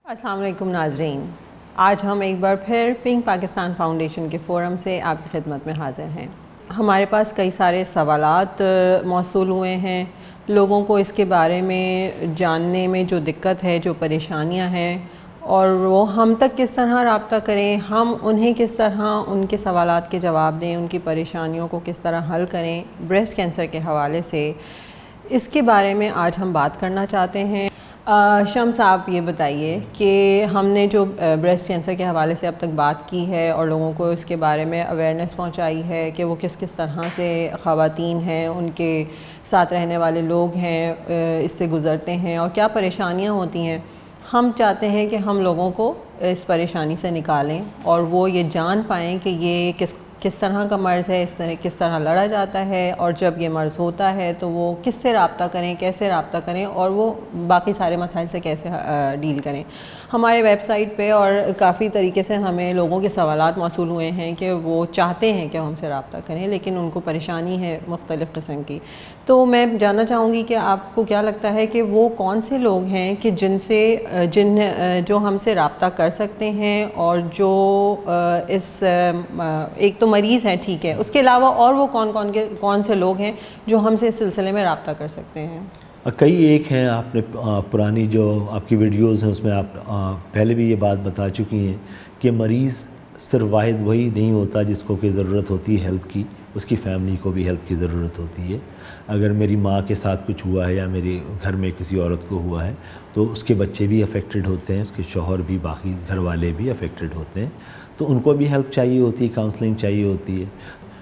السلام علیکم ناظرین، آج ہم ایک بار پھر پنک پاکستان فاؤنڈیشن کے فورم سے آپ کی خدمت میں حاضر ہیں۔ ہمارے پاس کئی سارے سوالات موصول ہوئے ہیں، لوگوں کو اس کے بارے میں جاننے میں جو دقت ہے، جو پریشانیاں ہیں، اور وہ ہم تک کس طرح رابطہ کریں، ہم انہیں کس طرح ان کے سوالات کے جواب دیں، ان کی پریشانیوں کو کس طرح حل کریں بریسٹ کینسر کے حوالے سے، اس کے بارے میں آج ہم بات کرنا چاہتے ہیں۔ شمس، آپ یہ بتائیے کہ ہم نے جو بریسٹ کینسر کے حوالے سے اب تک بات کی ہے اور لوگوں کو اس کے بارے میں اویئرنیس پہنچائی ہے کہ وہ کس کس طرح سے خواتین ہیں، ان کے ساتھ رہنے والے لوگ ہیں، اس سے گزرتے ہیں اور کیا پریشانیاں ہوتی ہیں، ہم چاہتے ہیں کہ ہم لوگوں کو اس پریشانی سے نکالیں اور وہ یہ جان پائیں کہ یہ کس طرح کا مرض ہے، کس طرح لڑا جاتا ہے، اور جب یہ مرض ہوتا ہے تو وہ کس سے رابطہ کریں، کیسے رابطہ کریں، اور وہ باقی سارے مسائل سے کیسے ڈیل کریں۔ ہمارے ویب سائٹ پہ اور کافی طریقے سے ہمیں لوگوں کے سوالات موصول ہوئے ہیں کہ وہ چاہتے ہیں کہ ہم سے رابطہ کریں لیکن ان کو پریشانی ہے مختلف قسم کی۔ تو میں جاننا چاہوں گی کہ آپ کو کیا لگتا ہے کہ وہ کون سے لوگ ہیں کہ جو ہم سے رابطہ کر سکتے ہیں، اور جو ایک تو مریض ہے، ٹھیک ہے، اس کے علاوہ اور وہ کون سے لوگ ہیں جو ہم سے اس سلسلے میں رابطہ کر سکتے ہیں؟ کئی ایک ہیں، آپ نے پرانی جو آپ کی ویڈیوز ہیں اس میں آپ پہلے بھی یہ بات بتا چکی ہیں کہ مریض صرف واحد وہی نہیں ہوتا جس کو کہ ضرورت ہوتی ہے ہیلپ کی، اس کی فیملی کو بھی ہیلپ کی ضرورت ہوتی ہے۔ اگر میری ماں کے ساتھ کچھ ہوا ہے یا میرے گھر میں کسی عورت کو ہوا ہے تو اس کے بچے بھی افیکٹڈ ہوتے ہیں، اس کے شوہر بھی، باقی گھر والے بھی افیکٹڈ ہوتے ہیں، تو ان کو بھی ہیلپ چاہیے ہوتی ہے، کاؤنسلنگ چاہیے ہوتی ہے۔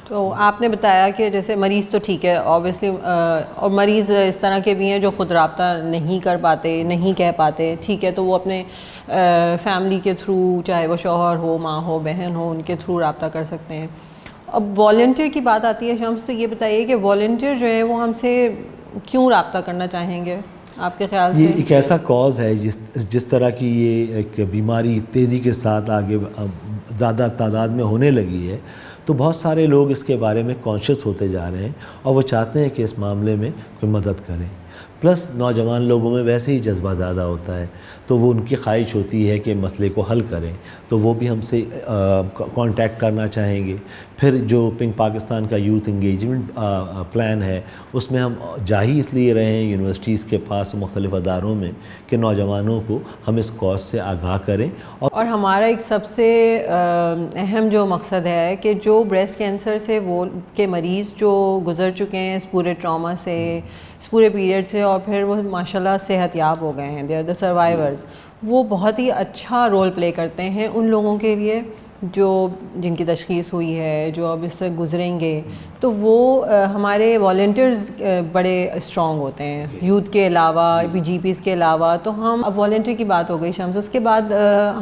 تو آپ نے بتایا کہ جیسے مریض تو ٹھیک ہے اوبیسلی، اور مریض اس طرح کے بھی ہیں جو خود رابطہ نہیں کر پاتے، نہیں کہہ پاتے، ٹھیک ہے، تو وہ اپنے فیملی کے تھرو، چاہے وہ شوہر ہو، ماں ہو، بہن ہو، ان کے تھرو رابطہ کر سکتے ہیں۔ اب والنٹیئر کی بات آتی ہے شمس، تو یہ بتائیے کہ والنٹیئر جو ہے وہ ہم سے کیوں رابطہ کرنا چاہیں گے آپ کے خیال سے؟ یہ ایک ایسا کاز ہے جس طرح کی یہ ایک بیماری تیزی کے ساتھ آگے زیادہ تعداد میں ہونے لگی ہے، تو بہت سارے لوگ اس کے بارے میں کانشیس ہوتے جا رہے ہیں اور وہ چاہتے ہیں کہ اس معاملے میں کوئی مدد کریں۔ پلس نوجوان لوگوں میں ویسے ہی جذبہ زیادہ ہوتا ہے، تو وہ ان کی خواہش ہوتی ہے کہ مسئلے کو حل کریں، تو وہ بھی ہم سے کانٹیکٹ کرنا چاہیں گے۔ پھر جو پنک پاکستان کا یوتھ انگیجمنٹ پلان ہے، اس میں ہم جا ہی اس لیے رہے ہیں یونیورسٹیز کے پاس، مختلف اداروں میں، کہ نوجوانوں کو ہم اس کاز سے آگاہ کریں۔ اور ہمارا ایک سب سے اہم جو مقصد ہے کہ جو بریسٹ کینسر سے وہ کے مریض جو گزر چکے ہیں اس پورے ٹراما سے، اس پورے پیریڈ سے، اور پھر وہ ماشاءاللہ صحت یاب ہو گئے ہیں، دے آر دا سروائیورز، وہ بہت ہی اچھا رول پلے کرتے ہیں ان لوگوں کے لیے جن کی تشخیص ہوئی ہے، جو اب اس سے گزریں گے۔ تو وہ ہمارے والنٹیئرز بڑے اسٹرانگ ہوتے ہیں، یوتھ کے علاوہ، جی پیز کے علاوہ۔ تو ہم اب والنٹیئر کی بات ہو گئی شمس، اس کے بعد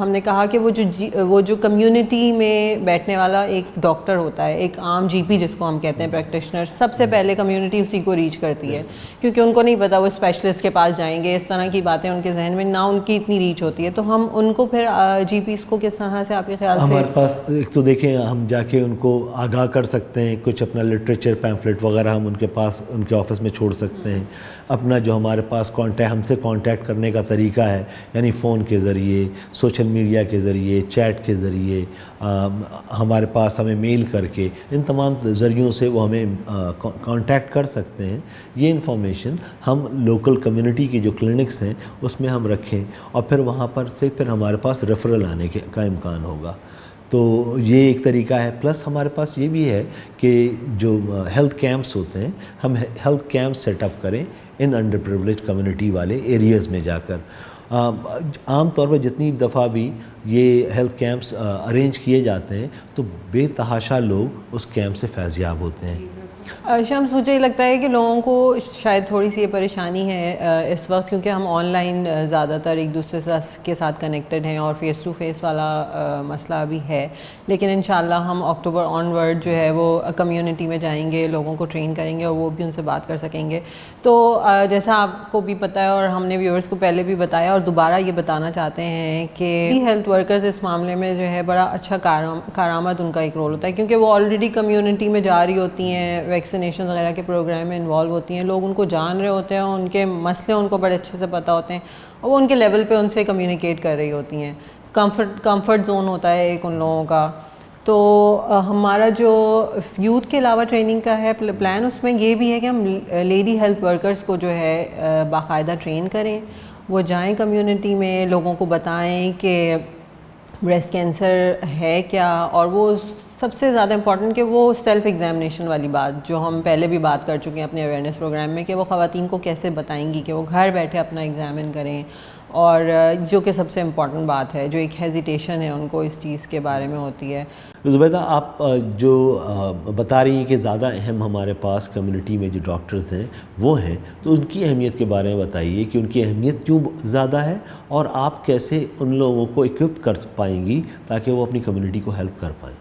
ہم نے کہا کہ وہ جو کمیونٹی میں بیٹھنے والا ایک ڈاکٹر ہوتا ہے، ایک عام جی پی جس کو ہم کہتے ہیں پریکٹیشنر، سب سے پہلے کمیونٹی اسی کو ریچ کرتی ہے، کیونکہ ان کو نہیں پتا وہ اسپیشلسٹ کے پاس جائیں گے، اس طرح کی باتیں ان کے ذہن میں نہ ان کی اتنی ریچ ہوتی ہے۔ تو ہم ان کو پھر جی پیز کو کس طرح سے آپ کے خیال سے؟ ہمارے پاس ایک تو دیکھیں، ہم جا کے ان کو آگاہ کر سکتے ہیں، کچھ اپنا لٹریچر پیمفلٹ وغیرہ ہم ان کے پاس، ان کے آفس میں چھوڑ سکتے ہیں۔ اپنا جو ہمارے پاس ہم سے کانٹیکٹ کرنے کا طریقہ ہے، یعنی فون کے ذریعے، سوشل میڈیا کے ذریعے، چیٹ کے ذریعے، ہمارے پاس ہمیں میل کر کے، ان تمام ذریعوں سے وہ ہمیں کانٹیکٹ کر سکتے ہیں۔ یہ انفارمیشن ہم لوکل کمیونٹی کی جو کلینکس ہیں اس میں ہم رکھیں، اور پھر وہاں پر سے پھر ہمارے پاس ریفرل آنے کا امکان ہوگا۔ تو یہ ایک طریقہ ہے۔ پلس ہمارے پاس یہ بھی ہے کہ جو ہیلتھ کیمپس ہوتے ہیں، ہم ہیلتھ کیمپ سیٹ اپ کریں ان انڈر پریویلیج کمیونٹی والے ایریاز میں جا کر۔ عام طور پر جتنی دفعہ بھی یہ ہیلتھ کیمپس ارینج کیے جاتے ہیں تو بے تحاشا لوگ اس کیمپ سے فیض یاب ہوتے ہیں۔ شمس، مجھے لگتا ہے کہ لوگوں کو شاید تھوڑی سی یہ پریشانی ہے اس وقت، کیونکہ ہم آن لائن زیادہ تر ایک دوسرے کے ساتھ کنیکٹڈ ہیں اور فیس ٹو فیس والا مسئلہ بھی ہے، لیکن انشاءاللہ ہم اکتوبر آن ورڈ جو ہے وہ کمیونٹی میں جائیں گے، لوگوں کو ٹرین کریں گے اور وہ بھی ان سے بات کر سکیں گے۔ تو جیسا آپ کو بھی پتہ ہے اور ہم نے ویورز کو پہلے بھی بتایا اور دوبارہ یہ بتانا چاہتے ہیں کہ ہیلتھ ورکرز اس معاملے میں جو ہے بڑا اچھا کارآمد ان کا ایک رول ہوتا ہے، کیونکہ وہ آلریڈی کمیونٹی میں جا رہی ہوتی ہیں، ویکسینیشن وغیرہ کے پروگرام میں انوالو ہوتی ہیں، لوگ ان کو جان رہے ہوتے ہیں، ان کے مسئلے ان کو بڑے اچھے سے پتہ ہوتے ہیں، اور وہ ان کے لیول پہ ان سے کمیونیکیٹ کر رہی ہوتی ہیں. کمفرٹ زون ہوتا ہے ایک ان لوگوں کا. تو ہمارا جو یوتھ کے علاوہ ٹریننگ کا ہے پلان, اس میں یہ بھی ہے کہ ہم لیڈی ہیلتھ ورکرز کو جو ہے باقاعدہ ٹرین کریں, وہ جائیں کمیونٹی میں, لوگوں کو بتائیں کہ بریسٹ کینسر ہے کیا, اور وہ سب سے زیادہ امپورٹنٹ کہ وہ سیلف ایگزامینیشن والی بات جو ہم پہلے بھی بات کر چکے ہیں اپنے اویئرنیس پروگرام میں, کہ وہ خواتین کو کیسے بتائیں گی کہ وہ گھر بیٹھے اپنا ایگزامن کریں, اور جو کہ سب سے امپورٹنٹ بات ہے, جو ایک ہیزیٹیشن ہے ان کو اس چیز کے بارے میں ہوتی ہے. زبیدہ, آپ جو بتا رہی ہیں کہ زیادہ اہم ہمارے پاس کمیونٹی میں جو ڈاکٹرز ہیں وہ ہیں, تو ان کی اہمیت کے بارے میں بتائیے کہ ان کی اہمیت کیوں زیادہ ہے, اور آپ کیسے ان لوگوں کو اکوپ کر پائیں گی تاکہ وہ اپنی کمیونٹی کو ہیلپ کر پائیں.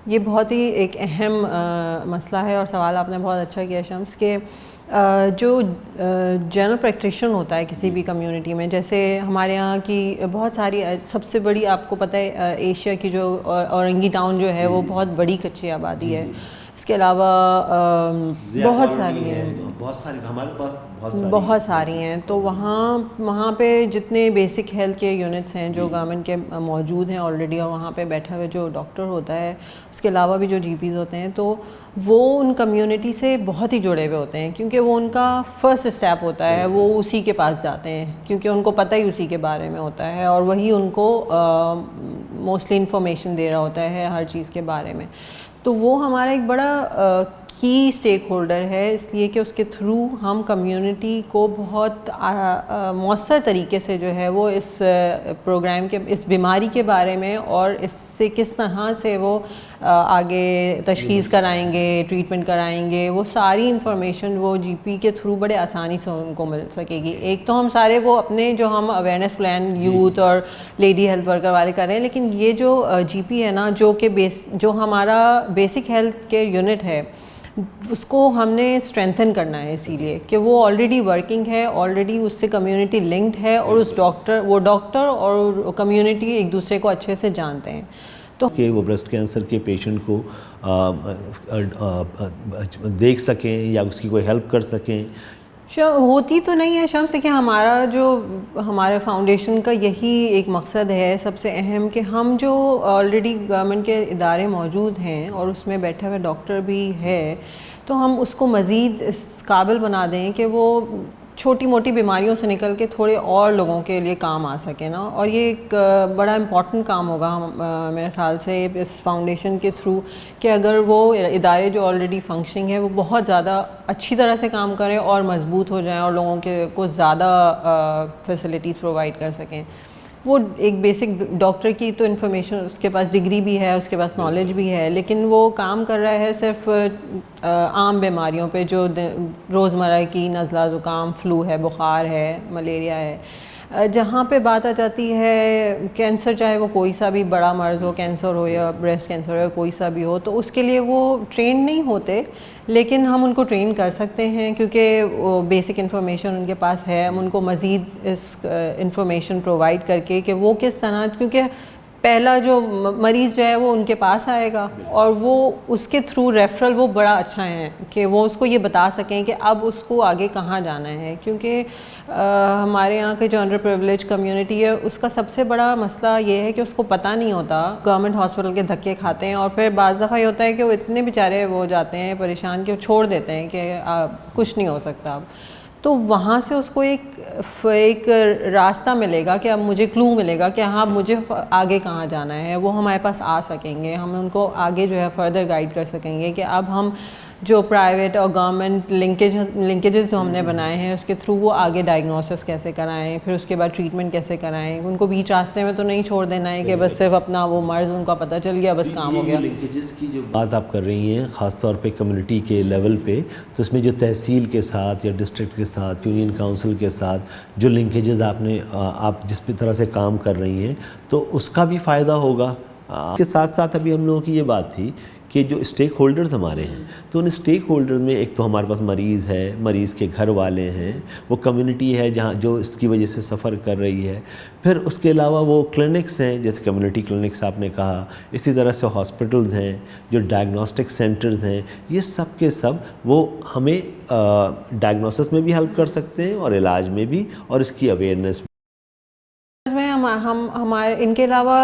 یہ بہت ہی ایک اہم مسئلہ ہے, اور سوال آپ نے بہت اچھا کیا شمس, کہ جو جنرل پریکٹیشن ہوتا ہے کسی بھی کمیونٹی میں, جیسے ہمارے یہاں کی بہت ساری, سب سے بڑی آپ کو پتہ ہے ایشیا کی جو اورنگی ٹاؤن جو ہے وہ بہت بڑی کچی آبادی ہے. اس کے علاوہ بہت ساری ہیں, ہمارے پاس بہت ساری ہیں. تو وہاں پہ جتنے بیسک ہیلتھ کے یونٹس ہیں جو گورنمنٹ کے موجود ہیں آلریڈی, اور وہاں پہ بیٹھا ہوئے جو ڈاکٹر ہوتا ہے, اس کے علاوہ بھی جو جی پیز ہوتے ہیں, تو وہ ان کمیونٹی سے بہت ہی جڑے ہوئے ہوتے ہیں, کیونکہ وہ ان کا فرسٹ اسٹیپ ہوتا ہے, وہ اسی کے پاس جاتے ہیں کیونکہ ان کو پتہ ہی اسی کے بارے میں ہوتا ہے, اور وہی ان کو موسٹلی انفارمیشن دے رہا ہوتا ہے ہر چیز کے بارے میں. تو وہ ہمارا ایک بڑا کی اسٹیک ہولڈر ہے, اس لیے کہ اس کے تھرو ہم کمیونٹی کو بہت مؤثر طریقے سے جو ہے وہ اس پروگرام کے, اس بیماری کے بارے میں, اور اس سے کس طرح سے وہ آگے تشخیص کرائیں گے, ٹریٹمنٹ کرائیں گے, وہ ساری انفارمیشن وہ جی پی کے تھرو بڑے آسانی سے ان کو مل سکے گی. ایک تو ہم سارے وہ اپنے جو ہم اویئرنیس پلان یوتھ اور لیڈی ہیلتھ ورکر والے کر رہے ہیں, لیکن یہ جو جی پی ہے نا, جو ہمارا بیسک ہیلتھ کیئر یونٹ ہے, اس کو ہم نے اسٹرینتھن کرنا ہے, اسی لیے کہ وہ آلریڈی ورکنگ ہے, آلریڈی اس سے کمیونٹی لنکڈ ہے, اور وہ ڈاکٹر اور کمیونٹی ایک دوسرے کو اچھے سے جانتے ہیں. تو کہ وہ بریسٹ کینسر کے پیشنٹ کو دیکھ سکیں یا اس کی کوئی ہیلپ کر سکیں. ہوتی تو نہیں ہے شمس, کہ ہمارے فاؤنڈیشن کا یہی ایک مقصد ہے سب سے اہم, کہ ہم جو آلریڈی گورنمنٹ کے ادارے موجود ہیں اور اس میں بیٹھے ہوئے ڈاکٹر بھی ہے, تو ہم اس کو مزید اس قابل بنا دیں کہ وہ چھوٹی موٹی بیماریوں سے نکل کے تھوڑے اور لوگوں کے لیے کام آ سکے نا. اور یہ ایک بڑا امپورٹنٹ کام ہوگا میرے خیال سے اس فاؤنڈیشن کے تھرو, کہ اگر وہ ادارے جو آلریڈی فنکشننگ ہے وہ بہت زیادہ اچھی طرح سے کام کریں اور مضبوط ہو جائیں, اور لوگوں کو زیادہ فیسلٹیز پرووائڈ کر سکیں. وہ ایک بیسک ڈاکٹر کی تو انفارمیشن, اس کے پاس ڈگری بھی ہے, اس کے پاس نالج بھی ہے, لیکن وہ کام کر رہا ہے صرف عام بیماریوں پہ جو روزمرہ کی نزلہ زکام, فلو ہے, بخار ہے, ملیریا ہے. جہاں پہ بات آ جاتی ہے کینسر, چاہے وہ کوئی سا بھی بڑا مرض ہو, کینسر ہو یا بریسٹ کینسر ہو یا کوئی سا بھی ہو, تو اس کے لیے وہ ٹرینڈ نہیں ہوتے, لیکن ہم ان کو ٹرین کر سکتے ہیں کیونکہ وہ بیسک انفارمیشن ان کے پاس ہے. ہم ان کو مزید اس انفارمیشن پرووائڈ کر کے کہ وہ کس طرح, کیونکہ پہلا جو مریض جو ہے وہ ان کے پاس آئے گا, اور وہ اس کے تھرو ریفرل وہ بڑا اچھا ہے کہ وہ اس کو یہ بتا سکیں کہ اب اس کو آگے کہاں جانا ہے. کیونکہ ہمارے یہاں کے جو انڈر پریولیج کمیونٹی ہے, اس کا سب سے بڑا مسئلہ یہ ہے کہ اس کو پتہ نہیں ہوتا, گورنمنٹ ہاسپٹل کے دھکے کھاتے ہیں, اور پھر بعض دفعہ یہ ہوتا ہے کہ وہ اتنے بیچارے وہ جاتے ہیں پریشان کہ وہ چھوڑ دیتے ہیں کہ کچھ نہیں ہو سکتا اب. تو وہاں سے اس کو ایک راستہ ملے گا, کہ اب مجھے کلو ملے گا کہ ہاں مجھے آگے کہاں جانا ہے, وہ ہمارے پاس آ سکیں گے, ہم ان کو آگے جو ہے فردر گائیڈ کر سکیں گے کہ اب ہم جو پرائیویٹ اور گورنمنٹ لنکیجز جو ہم نے بنائے ہیں اس کے تھرو وہ آگے ڈائگنوسس کیسے کرائیں, پھر اس کے بعد ٹریٹمنٹ کیسے کرائیں. ان کو بیچ راستے میں تو نہیں چھوڑ دینا ہے کہ بس صرف اپنا وہ مرض ان کا پتہ چل گیا, بس کام ہو گیا. لنکیجز کی جو بات آپ کر رہی ہیں خاص طور پہ کمیونٹی کے لیول پہ, تو اس میں جو تحصیل کے ساتھ یا ڈسٹرکٹ کے ساتھ, یونین کاؤنسل کے ساتھ جو لنکیجز آپ جس بھی طرح سے کام کر رہی ہیں, تو اس کا بھی فائدہ ہوگا. اس کے ساتھ ساتھ ابھی ہم لوگوں کی یہ بات تھی کہ جو اسٹیک ہولڈرز ہمارے ہیں, تو ان اسٹیک ہولڈرز میں ایک تو ہمارے پاس مریض ہے, مریض کے گھر والے ہیں, وہ کمیونٹی ہے جہاں جو اس کی وجہ سے سفر کر رہی ہے, پھر اس کے علاوہ وہ کلینکس ہیں جیسے کمیونٹی کلینکس آپ نے کہا, اسی طرح سے ہاسپٹلز ہیں, جو ڈائگنوسٹک سینٹرز ہیں, یہ سب کے سب وہ ہمیں ڈائگنوسس میں بھی ہیلپ کر سکتے ہیں اور علاج میں بھی, اور اس کی اویئرنیس ہمارے ان کے علاوہ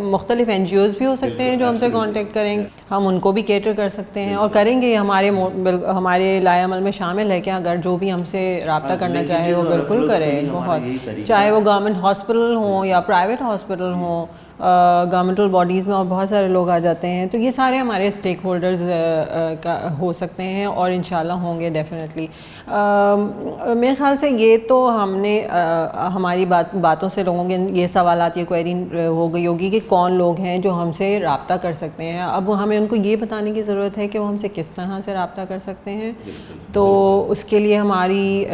مختلف NGOs بھی ہو سکتے ہیں جو ہم سے کانٹیکٹ کریں، ہم ان کو بھی کیٹر کر سکتے ہیں اور کریں گے. ہمارے لائحہ عمل میں شامل ہے کہ اگر جو بھی ہم سے رابطہ کرنا چاہے وہ بالکل کرے. بہت چاہے وہ گورنمنٹ ہاسپٹل ہوں یا پرائیویٹ ہاسپٹل ہوں، گورنمنٹل باڈیز میں اور بہت سارے لوگ آ جاتے ہیں، تو یہ سارے ہمارے اسٹیک ہولڈرز ہو سکتے ہیں اور انشاءاللہ ہوں گے ڈیفینیٹلی. میرے خیال سے یہ تو ہم نے ہماری باتوں سے لوگوں کے یہ سوالات، یہ کوئری ہو گئی ہوگی کہ کون لوگ ہیں جو ہم سے رابطہ کر سکتے ہیں. اب ہمیں ان کو یہ بتانے کی ضرورت ہے کہ وہ ہم سے کس طرح سے رابطہ کر سکتے ہیں. تو اس کے لیے ہماری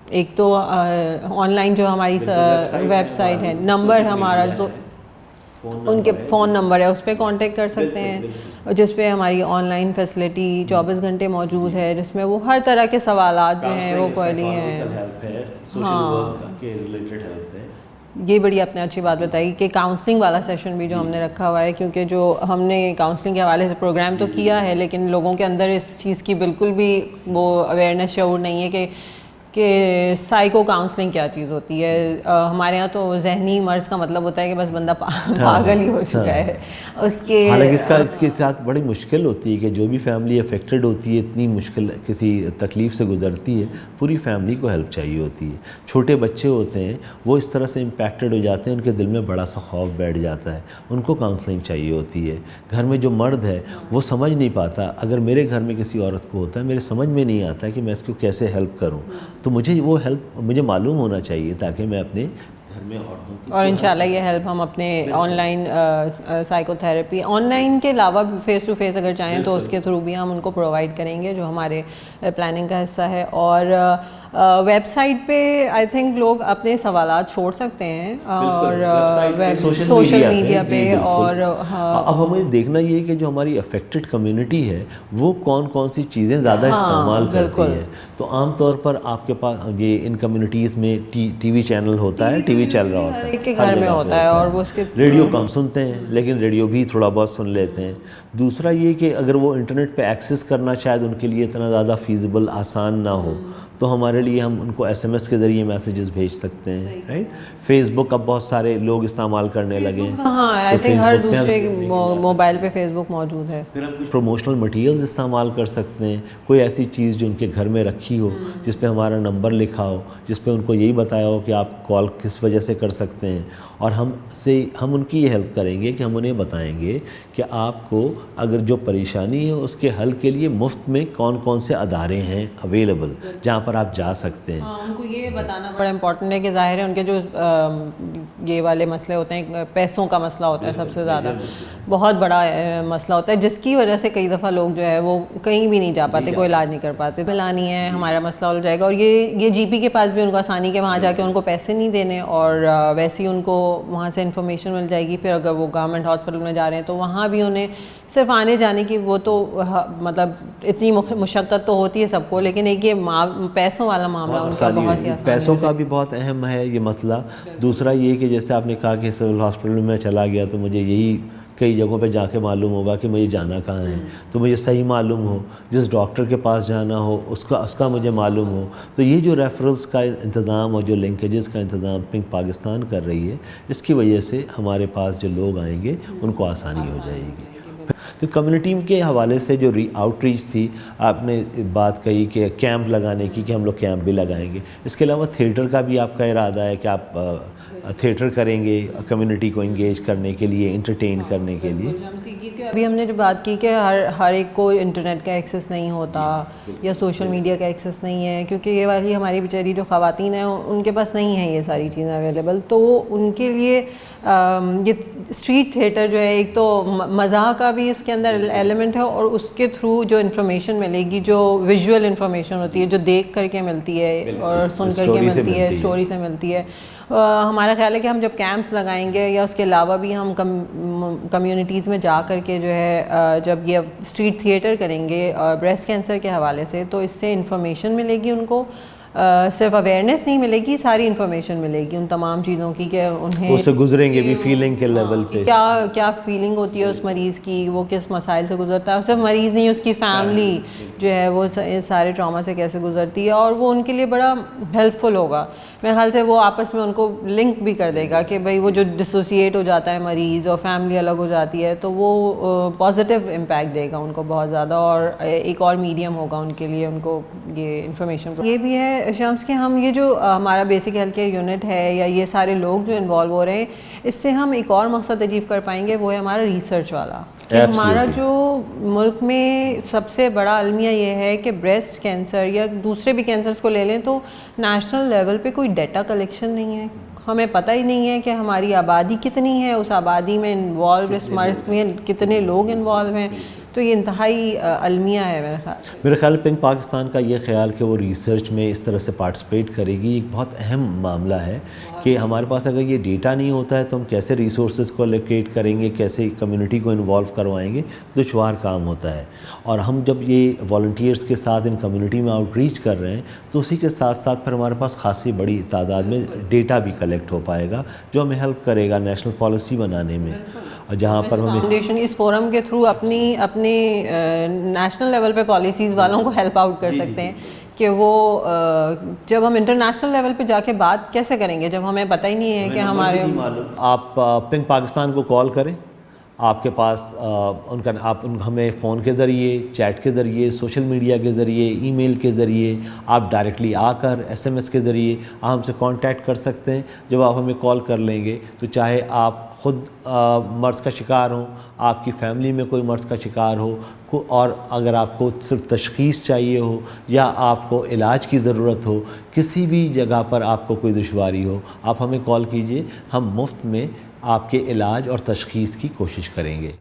ایک تو آن لائن جو ہماری ویب سائٹ ہے، نمبر ہمارا ان کے فون نمبر ہے، اس پہ کانٹیکٹ کر سکتے ہیں، جس پہ ہماری آن لائن فیسلٹی 24 گھنٹے موجود ہے، جس میں وہ ہر طرح کے سوالات جو ہیں وہ کوئری ہیں. یہ بڑی آپ نے اچھی بات بتائی کہ کاؤنسلنگ والا سیشن بھی جو ہم نے رکھا ہوا ہے، کیونکہ جو ہم نے کاؤنسلنگ کے حوالے سے پروگرام تو کیا ہے لیکن لوگوں کے اندر اس چیز کی بالکل بھی وہ اویئرنیس شعور نہیں ہے کہ سائیکو کاؤنسلنگ کیا چیز ہوتی ہے. ہمارے ہاں تو ذہنی مرض کا مطلب ہوتا ہے کہ بس بندہ پاگل ہی ہو چکا ہے. حالانکہ اس کے ساتھ بڑی مشکل ہوتی ہے کہ جو بھی فیملی افیکٹڈ ہوتی ہے، اتنی مشکل کسی تکلیف سے گزرتی ہے، پوری فیملی کو ہیلپ چاہیے ہوتی ہے. چھوٹے بچے ہوتے ہیں وہ اس طرح سے امپیکٹڈ ہو جاتے ہیں، ان کے دل میں بڑا سا خوف بیٹھ جاتا ہے، ان کو کاؤنسلنگ چاہیے ہوتی ہے. گھر میں جو مرد ہے وہ سمجھ نہیں پاتا، اگر میرے گھر میں کسی عورت کو ہوتا ہے میرے سمجھ میں نہیں آتا کہ میں اس کو کیسے ہیلپ کروں، تو مجھے معلوم ہونا چاہیے تاکہ میں اپنے گھر میں عورتوں کی، اور انشاءاللہ یہ ہیلپ ہم اپنے on line psycho therapy, on line کے علاوہ فیس ٹو فیس اگر چاہیں تو اس کے تھرو بھی ہم ان کو پرووائڈ کریں گے، جو ہمارے پلاننگ کا حصہ ہے. اور ویب سائٹ پہ آئی تھنک لوگ اپنے سوالات چھوڑ سکتے ہیں اور سوشل میڈیا پہ. اور اب ہمیں دیکھنا یہ ہے کہ جو ہماری افیکٹڈ کمیونٹی ہے وہ کون کون سی چیزیں زیادہ استعمال کرتی ہے. تو عام طور پر آپ کے پاس یہ ان کمیونٹیز میں ٹی وی چینل ہوتا ہے، ٹی وی چل رہا ہوتا ہے، ایک کے گھر میں ہوتا ہے، اور وہ اس کے ریڈیو کم سنتے ہیں لیکن ریڈیو بھی تھوڑا بہت سن لیتے ہیں. دوسرا یہ کہ اگر وہ انٹرنیٹ پہ ایکسیس کرنا شاید ان کے لیے اتنا زیادہ فیزیبل آسان نہ ہو، تو ہمارے لیے ہم ان کو SMS کے ذریعے میسیجز بھیج سکتے ہیں. رائٹ، فیس بک اب بہت سارے لوگ استعمال کرنے لگے ہیں. ہاں آئی تھنک ہر دوسرے موبائل پہ فیس بک موجود ہے. پھر ہم کچھ پروموشنل مٹیریلز استعمال کر سکتے ہیں، کوئی ایسی چیز جو ان کے گھر میں رکھی ہو، جس پہ ہمارا نمبر لکھا ہو، جس پہ ان کو یہی بتایا ہو کہ آپ کال کس وجہ سے کر سکتے ہیں. اور ہم ان کی یہ ہیلپ کریں گے کہ ہم انہیں بتائیں گے کہ آپ کو اگر جو پریشانی ہے اس کے حل کے لیے مفت میں کون کون سے ادارے ہیں اویلیبل جہاں پر آپ جا سکتے ہیں. ان کو یہ بتانا بڑا امپورٹنٹ ہے کہ ظاہر ہے ان کے جو یہ والے مسئلے ہوتے ہیں، پیسوں کا مسئلہ ہوتا ہے سب سے زیادہ بہت بڑا مسئلہ ہوتا ہے، جس کی وجہ سے کئی دفعہ لوگ جو ہے وہ کہیں بھی نہیں جا پاتے، کوئی علاج نہیں کر پاتے. ملانی ہے ہمارا مسئلہ ہو جائے گا. اور یہ GP کے پاس بھی ان کو آسانی کے وہاں جا کے ان کو پیسے نہیں دینے، اور ویسے ہی ان کو وہاں سے انفارمیشن مل جائے گی. پھر اگر وہ گورنمنٹ ہاسپٹل میں جا رہے ہیں تو وہاں بھی انہیں صرف آنے جانے کی وہ تو مطلب اتنی مشقت تو ہوتی ہے سب کو، لیکن ایک یہ پیسوں والا معاملہ ان کا بہت سی آسان، پیسوں کا بھی بہت اہم ہے یہ مسئلہ. دوسرا یہ کہ جیسے آپ نے کہا کہ سول ہاسپٹل میں میں چلا گیا تو مجھے یہی کئی جگہوں پہ جا کے معلوم ہوگا کہ مجھے جانا کہاں ہے، تو مجھے صحیح معلوم ہو، جس ڈاکٹر کے پاس جانا ہو اس کا مجھے معلوم ہو. تو یہ جو ریفرلز کا انتظام اور جو لنکیجز کا انتظام پنک پاکستان کر رہی ہے، اس کی وجہ سے ہمارے پاس جو لوگ آئیں گے ان کو آسانی ہو جائے گی. تو کمیونٹی کے حوالے سے جو آؤٹ ریچ تھی، آپ نے بات کہی کہ کیمپ لگانے کی، کہ ہم لوگ کیمپ بھی لگائیں گے. اس کے علاوہ تھیٹر کا بھی آپ کا ارادہ ہے کہ آپ تھیٹر کریں گے کمیونٹی کو انگیج کرنے کے لیے، انٹرٹین کرنے کے لیے. ابھی ہم نے جو بات کی کہ ہر ایک کو انٹرنیٹ کا ایکسیس نہیں ہوتا یا سوشل میڈیا کا ایکسیس نہیں ہے، کیونکہ یہ والی ہماری بیچاری جو خواتین ہیں ان کے پاس نہیں ہیں یہ ساری چیزیں اویلیبل. تو ان کے لیے یہ اسٹریٹ تھیٹر جو ہے، ایک تو مزاح کا بھی اس کے اندر ایلیمنٹ ہے، اور اس کے تھرو جو انفارمیشن ملے گی، جو ویژول انفارمیشن ہوتی ہے، جو دیکھ کر کے ملتی ہے اور سن کر کے ملتی ہے، اسٹوری سے ملتی ہے. ہمارا خیال ہے کہ ہم جب کیمپس لگائیں گے یا اس کے علاوہ بھی ہم کمیونٹیز میں جا کر کے جو ہے جب یہ اسٹریٹ تھیٹر کریں گے بریسٹ کینسر کے حوالے سے، تو اس سے انفارمیشن ملے گی ان کو، صرف اویئرنیس نہیں ملے گی, ساری انفارمیشن ملے گی ان تمام چیزوں کی کہ انہیں اس سے گزریں گے بھی فیلنگ کے لیول پہ, کیا فیلنگ ہوتی ہے اس مریض کی, وہ کس مسائل سے گزرتا ہے, اور صرف مریض نہیں اس کی فیملی جو ہے وہ سارے ٹراما سے کیسے گزرتی ہے, اور وہ ان کے لیے بڑا ہیلپ فل ہوگا. میرے خیال سے وہ آپس میں ان کو لنک بھی کر دے گا کہ بھائی وہ جو ڈسوسیٹ ہو جاتا ہے مریض اور فیملی الگ ہو جاتی ہے, تو وہ پازیٹیو امپیکٹ دے گا ان کو بہت زیادہ, اور ایک اور میڈیم ہوگا ان کے لیے ان کو یہ انفارمیشن. یہ بھی ہے شمس کہ ہم یہ جو ہمارا بیسک ہیلتھ کیئر یونٹ ہے یا یہ سارے لوگ جو انوالو ہو رہے ہیں, اس سے ہم ایک اور مقصد اچیو کر پائیں گے, وہ ہے ہمارا ریسرچ والا. کہ ہمارا جو ملک میں سب سے بڑا المیہ یہ ہے کہ بریسٹ کینسر یا دوسرے بھی کینسرز کو لے لیں تو نیشنل لیول پہ کوئی ڈیٹا کلیکشن نہیں ہے. ہمیں پتہ ہی نہیں ہے کہ ہماری آبادی کتنی ہے, اس آبادی میں انوالو, اس مرض میں کتنے لوگ انوالو ہیں. تو یہ انتہائی المیہ ہے میرے خیال سے. میرے خیال پنک پاکستان کا یہ خیال کہ وہ ریسرچ میں اس طرح سے پارٹیسپیٹ کرے گی ایک بہت اہم معاملہ ہے کہ ہمارے پاس اگر یہ ڈیٹا نہیں ہوتا ہے تو ہم کیسے ریسورسز کو الوکیٹ کریں گے, کیسے کمیونٹی کو انوالو کروائیں گے, دشوار کام ہوتا ہے. اور ہم جب یہ والنٹیئرس کے ساتھ ان کمیونٹی میں آؤٹ ریچ کر رہے ہیں تو اسی کے ساتھ ساتھ پھر ہمارے پاس خاصی بڑی تعداد میں ڈیٹا بھی کلیکٹ ہو پائے گا جو ہمیں ہیلپ کرے گا نیشنل پالیسی بنانے میں. اور جہاں پر ہمیں فاؤنڈیشن اس فورم کے تھرو اپنی نیشنل لیول پہ پالیسیز والوں کو ہیلپ آؤٹ کر سکتے ہیں کہ وہ جب ہم انٹرنیشنل لیول پہ جا کے بات کیسے کریں گے جب ہمیں پتہ ہی نہیں ہے کہ ہمارے. آپ پنک پاکستان کو کال کریں, آپ کے پاس ان کا آپ ہمیں فون کے ذریعے, چیٹ کے ذریعے, سوشل میڈیا کے ذریعے, ای میل کے ذریعے, آپ ڈائریکٹلی آ کر ایس ایم ایس کے ذریعے آپ ہم سے کانٹیکٹ کر سکتے ہیں. جب آپ ہمیں کال کر لیں گے تو چاہے آپ خود مرض کا شکار ہوں, آپ کی فیملی میں کوئی مرض کا شکار ہو, اور اگر آپ کو صرف تشخیص چاہیے ہو یا آپ کو علاج کی ضرورت ہو, کسی بھی جگہ پر آپ کو کوئی دشواری ہو, آپ ہمیں کال کیجئے, ہم مفت میں آپ کے علاج اور تشخیص کی کوشش کریں گے.